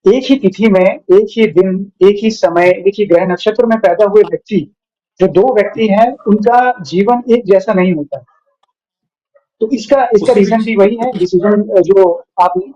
एक ही तिथि में, एक ही दिन, एक ही समय, एक ही ग्रह नक्षत्र में पैदा हुए व्यक्ति, जो 2 व्यक्ति हैं, उनका जीवन एक जैसा नहीं होता। तो इसका इसका उसके रीज़न भी वही है, पीछे डिसीज़न जो आपने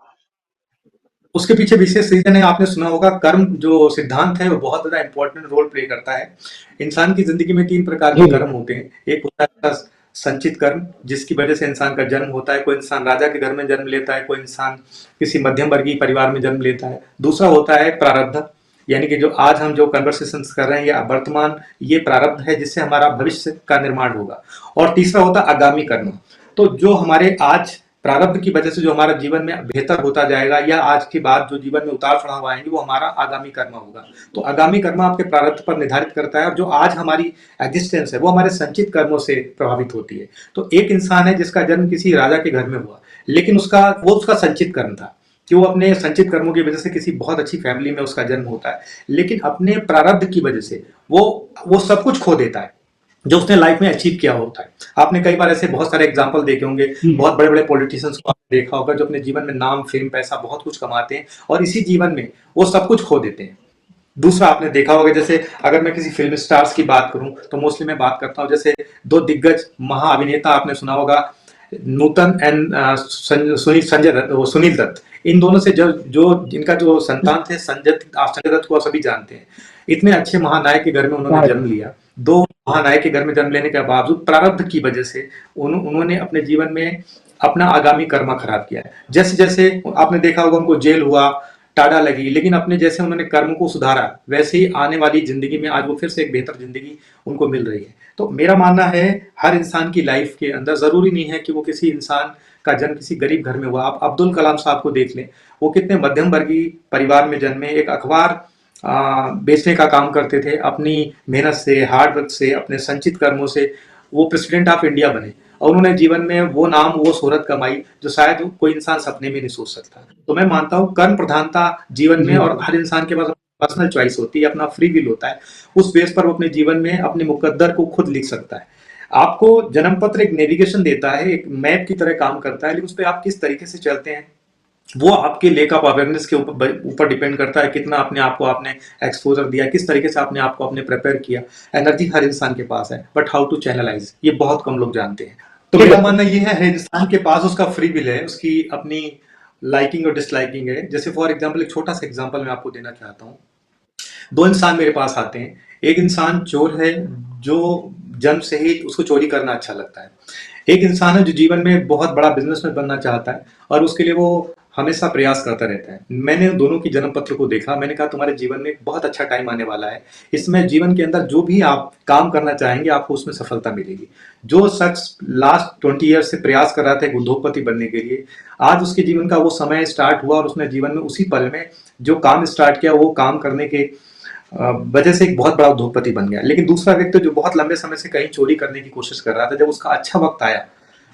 उसके पीछे विशेष रीजन है, आपने सुना होगा कर्म जो सिद्धांत है वो बहुत ज़्यादा इंपॉर्टेंट रोल प्ले करता है। इंसान की ज़िंदगी में 3 प्रकार के जी, जी। कर्म होते हैं। एक होता है उसका संचित कर्म, जिसकी वजह से इंसान का जन्म होता है। कोई इंसान राजा के घर में जन्म लेता है, कोई इंसान किसी मध्यम वर्गीय परिवार में जन्म लेता है। दूसरा होता है प्रारब्ध, यानी कि जो आज हम जो कन्वर्सेशंस कर रहे हैं या वर्तमान, ये प्रारब्ध है जिससे हमारा भविष्य का निर्माण होगा। और तीसरा होता है आगामी कर्म। तो जो हमारे आज प्रारब्ध की वजह से जो हमारा जीवन में बेहतर होता जाएगा या आज के बाद जो जीवन में उतार चढ़ाव आएंगे वो हमारा आगामी कर्म होगा। तो आगामी कर्म आपके प्रारब्ध पर निर्धारित करता है, और जो आज हमारी एग्जिस्टेंस है वो हमारे संचित कर्मों से प्रभावित होती है। तो एक इंसान है जिसका जन्म किसी राजा के घर में हुआ, लेकिन उसका संचित कर्म था कि वो अपने संचित कर्मों की वजह से किसी बहुत अच्छी फैमिली में उसका जन्म होता है, लेकिन अपने प्रारब्ध की वजह से वो सब कुछ खो देता है जो उसने लाइफ में अचीव किया होता है। आपने कई बार ऐसे बहुत सारे एग्जाम्पल देखे होंगे, हुँ, बहुत बड़े बड़े पॉलिटिशियंस को आपने देखा होगा जो अपने जीवन में नाम, फेम, पैसा बहुत कुछ कमाते हैं और इसी जीवन में वो सब कुछ खो देते हैं। दूसरा आपने देखा होगा, जैसे अगर मैं किसी फिल्म स्टार्स की बात करूं तो मोस्टली मैं बात करता हूं जैसे 2 दिग्गज महाअभिनेता आपने सुना होगा, नूतन एंड संजय दत्त, सुनील दत्त। इन दोनों से जो जो जिनका जो संतान थे संजय दत्त को आप सभी जानते हैं। इतने अच्छे महानायक के घर में उन्होंने हाँ, जन्म लिया। 2 महानायक के घर में जन्म लेने के बावजूद प्रारब्ध की वजह से उन्होंने अपने जीवन में अपना आगामी कर्मा खराब किया है। जैसे जैसे आपने देखा होगा उनको जेल हुआ, टाड़ा लगी, लेकिन अपने जैसे उन्होंने कर्म को सुधारा, वैसे ही आने वाली जिंदगी में आज वो फिर से एक बेहतर जिंदगी उनको मिल रही है। तो मेरा मानना है हर इंसान की लाइफ के अंदर जरूरी नहीं है कि वो किसी इंसान का जन्म किसी गरीब घर में हुआ। आप अब्दुल कलाम साहब को देख लें, वो कितने मध्यम वर्गीय परिवार में जन्मे, एक अखबार बेचने का काम करते थे, अपनी मेहनत से, हार्ड वर्क से, अपने संचित कर्मों से वो प्रेसिडेंट ऑफ इंडिया बने और उन्होंने जीवन में वो नाम, वो शोहरत कमाई जो शायद कोई इंसान सपने में नहीं सोच सकता। तो मैं मानता हूँ कर्म प्रधानता जीवन में, जी, और जी। हर इंसान के पास पर्सनल चॉइस होती है, अपना फ्री विल होता है। उस बेस पर वो अपने जीवन में अपने मुकद्दर को खुद लिख सकता है। आपको जन्म पत्र एक नेविगेशन देता है, एक मैप की तरह काम करता है, लेकिन उस पर आप किस तरीके से चलते हैं वो आपके लेक ऑफ अवेयरनेस के ऊपर डिपेंड करता है। कितना अपने आप को आपने एक्सपोजर दिया, किस तरीके से आपने आपको अपने प्रिपेयर किया। एनर्जी हर इंसान के पास है, बट हाउ टू चैनलाइज ये बहुत कम लोग जानते हैं। तो जी, मेरा बिल्कुल। मानना ये है हर इंसान के पास उसका फ्री विल है, उसकी अपनी लाइकिंग और डिसलाइकिंग है। जैसे फॉर एग्जाम्पल एक छोटा सा एग्जाम्पल मैं आपको देना चाहता हूँ। 2 इंसान मेरे पास आते हैं। एक इंसान चोर है जो जन्म से ही उसको चोरी करना अच्छा लगता है। एक इंसान है जो जीवन में बहुत बड़ा बिजनेसमैन बनना चाहता है और उसके लिए वो हमेशा प्रयास करता रहता है। मैंने दोनों की जन्म पत्र को देखा, मैंने कहा तुम्हारे जीवन में एक बहुत अच्छा टाइम आने वाला है। इसमें जीवन के अंदर जो भी आप काम करना चाहेंगे आपको उसमें सफलता मिलेगी। जो शख्स लास्ट 20 ईयर से प्रयास कर रहा था एक उद्योगपति बनने के लिए, आज उसके जीवन का वो समय स्टार्ट हुआ और उसने जीवन में उसी पल में जो काम स्टार्ट किया वो काम करने के वजह से एक बहुत बड़ा उद्योगपति बन गया। लेकिन दूसरा व्यक्ति जो बहुत लंबे समय से कहीं चोरी करने की कोशिश कर रहा था, जब उसका अच्छा वक्त आया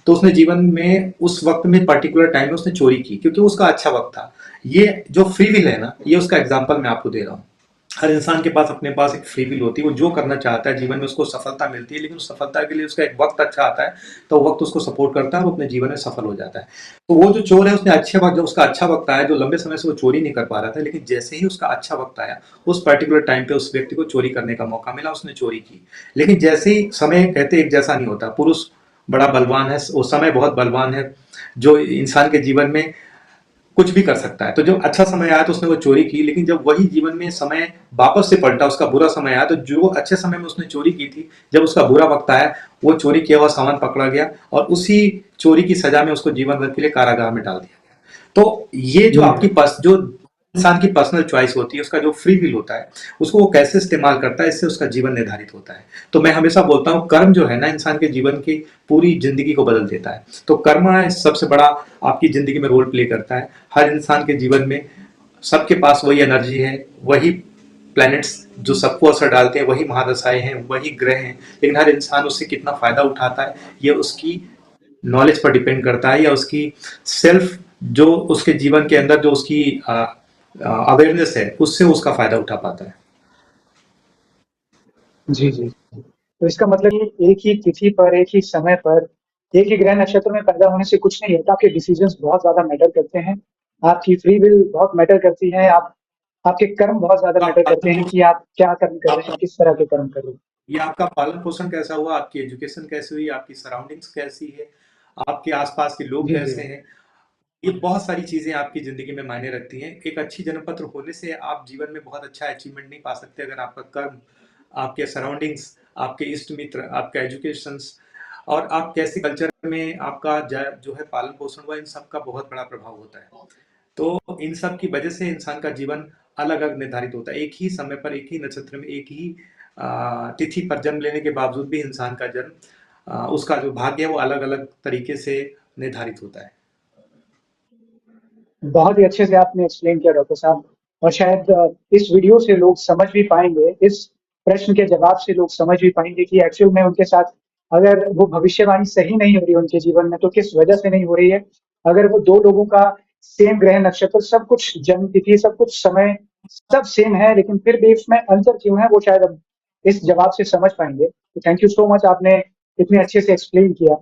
तो उसने जीवन में उस वक्त में पर्टिकुलर टाइम में उसने चोरी की क्योंकि उसका अच्छा वक्त था। ये जो फ्री विल है ना, ये उसका एग्जाम्पल मैं आपको दे रहा हूँ। हर इंसान के पास अपने पास एक फ्री विल होती है, वो जो करना चाहता है जीवन में उसको सफलता मिलती है, लेकिन उस सफलता के लिए उसका एक वक्त अच्छा आता है, तो वक्त उसको सपोर्ट करता है और वो अपने जीवन में सफल हो जाता है। तो वो जो चोर है उसने अच्छे वक्त, जब उसका अच्छा वक्त आया, जो लंबे समय से वो चोरी नहीं कर पा रहा था, लेकिन जैसे ही उसका अच्छा वक्त आया उस पर्टिकुलर टाइम पे उस व्यक्ति को चोरी करने का मौका मिला, उसने चोरी की। लेकिन जैसे ही समय, कहते एक जैसा नहीं होता, पुरुष बड़ा बलवान है, वो समय बहुत बलवान है जो इंसान के जीवन में कुछ भी कर सकता है। तो जब अच्छा समय आया तो उसने वो चोरी की, लेकिन जब वही जीवन में समय वापस से पलटा, उसका बुरा समय आया, तो जो अच्छे समय में उसने चोरी की थी, जब उसका बुरा वक्त आया वो चोरी किया हुआ सामान पकड़ा गया और उसी चोरी की सजा में उसको जीवन भर के लिए कारागार में डाल दिया गया। तो ये जो जी, आपकी जो इंसान की पर्सनल चॉइस होती है, उसका जो फ्री विल होता है, उसको वो कैसे इस्तेमाल करता है, इससे उसका जीवन निर्धारित होता है। तो मैं हमेशा बोलता हूँ कर्म जो है ना, इंसान के जीवन की पूरी जिंदगी को बदल देता है। तो कर्म सबसे बड़ा आपकी जिंदगी में रोल प्ले करता है। हर इंसान के जीवन में सबके पास वही एनर्जी है, वही प्लैनेट्स जो सबको असर डालते हैं, वही महादशाएं हैं, वही ग्रह हैं, लेकिन हर इंसान उससे कितना फायदा उठाता है ये उसकी नॉलेज पर डिपेंड करता है, या उसकी सेल्फ जो उसके जीवन के अंदर जो उसकी अवेयरनेस है उससे उसका फायदा उठा पाता है। जी, जी। तो इसका मतलब ये एक ही तिथि पर, एक ही समय पर, एक ही ग्रह नक्षत्र में पैदा होने से कुछ नहीं होता। आपके डिसीजंस बहुत ज़्यादा मैटर करते हैं। आपकी फ्री विल बहुत मैटर करती है। आप आपके कर्म बहुत ज़्यादा मैटर करते हैं कि आप क्या कर्म कर रहे हैं, किस तरह के कर्म कर रहे हैं। ये आपका पालन-पोषण कैसा हुआ, आपकी एजुकेशन कैसी हुई, आपकी सराउंडिंग्स कैसी है, आपके आस-पास के लोग जी, जी। कैसे हैं, ये बहुत सारी चीज़ें आपकी ज़िंदगी में मायने रखती हैं। एक अच्छी जन्मपत्र होने से आप जीवन में बहुत अच्छा अचीवमेंट नहीं पा सकते अगर आपका कर्म, आपके सराउंडिंग्स, आपके इष्ट मित्र, आपका एजुकेशंस और आप कैसे कल्चर में आपका जो है पालन-पोषण हुआ, इन सब का बहुत बड़ा प्रभाव होता है। तो इन सब की वजह से इंसान का जीवन अलग-अलग निर्धारित होता है। एक ही समय पर, एक ही नक्षत्र में, एक ही तिथि पर जन्म लेने के बावजूद भी इंसान का जन्म उसका जो भाग्य है वो अलग-अलग तरीके से निर्धारित होता है। बहुत ही अच्छे से आपने एक्सप्लेन किया डॉक्टर साहब, और शायद इस वीडियो से लोग समझ भी पाएँगे, इस प्रश्न के जवाब से लोग समझ भी पाएँगे कि एक्चुअल में उनके साथ अगर वो भविष्यवाणी सही नहीं हो रही है उनके जीवन में, तो किस वजह से नहीं हो रही है। अगर वो 2 लोगों का सेम ग्रह नक्षत्र, सब कुछ जन्म तिथि, सब कुछ समय, सब सेम है, लेकिन फिर भी इसमें अंतर क्यों है, वो शायद अब इस जवाब से समझ पाएँगे। तो थैंक यू सो मच, आपने इतने अच्छे से एक्सप्लेन किया।